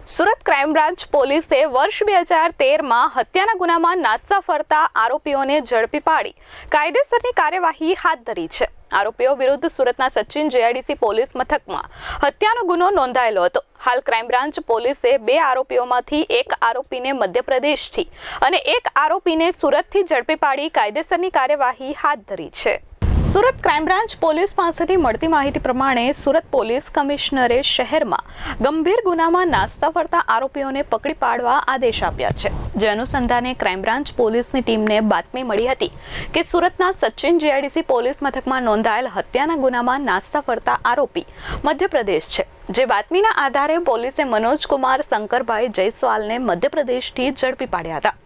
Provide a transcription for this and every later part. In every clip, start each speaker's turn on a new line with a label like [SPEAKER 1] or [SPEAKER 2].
[SPEAKER 1] Surat crime branch પોલીસે વર્ષ 2013માં હત્યાના ગુનામાં નાસ્તા ફરતા આરોપીઓને ઝડપી પાડી કાયદેસરની કાર્યવાહી હાથ ધરી છે। આરોપીઓ વિરુદ્ધ સુરતના સચિન જેઆઈડીસી પોલીસ મથકમાં હત્યાનો ગુનો નોંધાયેલો હતો। હાલ ક્રાઇમ બ્રાન્ચ પોલીસે 2 આરોપીઓમાંથી એક આરોપીને મધ્યપ્રદેશથી અને એક આરોપીને સુરતથી ઝડપી પાડી કાયદેસરની કાર્યવાહી હાથ ધરી છે। સુરત ક્રાઇમ બ્રાન્ચ પોલીસ પાસેથી મળતી માહિતી પ્રમાણે સુરત પોલીસ કમિશનરે શહેરમાં ગંભીર ગુનામાં નાસ્તા ફરતા આરોપીઓને પકડી પાડવા આદેશ આપ્યા છે। જે અનુસંધાને ક્રાઇમ બ્રાન્ચ પોલીસની ટીમને બાતમી મળી હતી કે સુરતના સચિન જેઆઈડીસી પોલીસ મથકમાં નોંધાયેલ હત્યાના ગુનામાં નાસ્તા ફરતા આરોપી મધ્યપ્રદેશ છે। જે બાતમીના આધારે પોલીસે મનોજ કુમાર શંકરભાઈ જયસ્વાલને મધ્યપ્રદેશથી ઝડપી પાડ્યા હતા।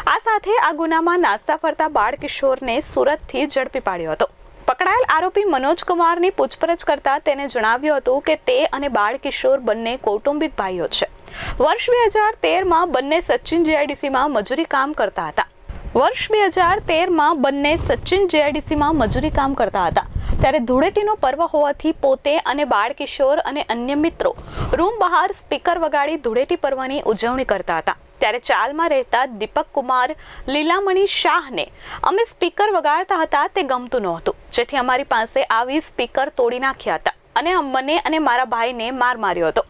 [SPEAKER 1] આ સાથે આ ગુનામાં નાસ્તા ફરતા બાળ કિશોરને સુરતથી ઝડપી પાડ્યો હતો। પકડાયેલ આરોપી મનોજ કુમારની પૂછપરછ કરતા તેને જણાવ્યું હતું કે તે અને બાળ કિશોર બંને કૌટુંબિક ભાઈઓ છે। વર્ષ 2013માં બંને સચિન જેઆઈડીસીમાં મજૂરી કામ કરતા હતા। ત્યારે ધૂળેટીનો પર્વ હોવાથી પોતે અને બાળ કિશોર અને અન્ય મિત્રો રૂમ બહાર સ્પીકર વગાડી ધૂળેટી પર્વની ઉજવણી કરતા હતા। ત્યારે ચાલમાં રહેતા દીપક કુમાર લીલામણી શાહને અમે સ્પીકર વગાડતા હતા તે ગમતું નહોતું, જેથી અમારી પાસે આવી સ્પીકર તોડી નાખ્યા હતા અને મને અને મારા ભાઈને માર માર્યો હતો।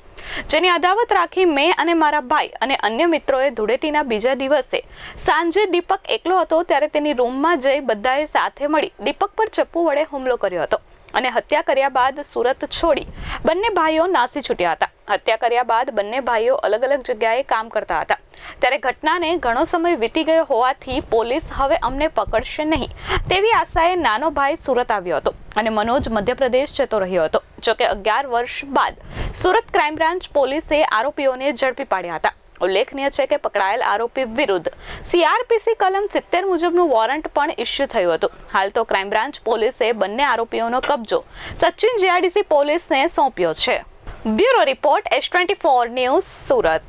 [SPEAKER 1] જેની અદાવત રાખી મેં અને મારા ભાઈ અને અન્ય મિત્રોએ ધૂળેટીના બીજા દિવસે સાંજે દીપક એકલો હતો ત્યારે તેની રૂમમાં જઈ બધાએ સાથે મળી દીપક પર ચપ્પુ વડે હુમલો કર્યો હતો અને હત્યા કર્યા બાદ સુરત છોડી બંને ભાઈઓ નાસી છૂટ્યા હતા। હત્યા કર્યા બાદ બંને ભાઈઓ અલગ અલગ જગ્યાએ કામ કરતા હતા। ત્યારે ઘટનાને ઘણો સમય વીતી ગયો હોવાથી પોલીસ હવે અમને પકડશે નહીં તેવી આશાએ નાનો ભાઈ સુરત આવ્યો હતો અને મનોજ મધ્યપ્રદેશ જતો રહ્યો હતો। જોકે 11 વર્ષ બાદ સુરત ક્રાઇમ બ્રાન્ચ પોલીસે આરોપીઓને ઝડપી પાડ્યા હતા। ઉલ્લેખનીય છે કે પકડાયેલ આરોપી વિરુદ્ધ CRPC કલમ 70 મુજબનું વોરંટ પણ ઇસ્યુ થયું હતું। હાલ તો ક્રાઇમ બ્રાન્ચ પોલીસે બંને આરોપીઓનો કબજો સચિન જેઆઈડીસી પોલીસને સોંપ્યો છે। Bureau report S24 news Surat.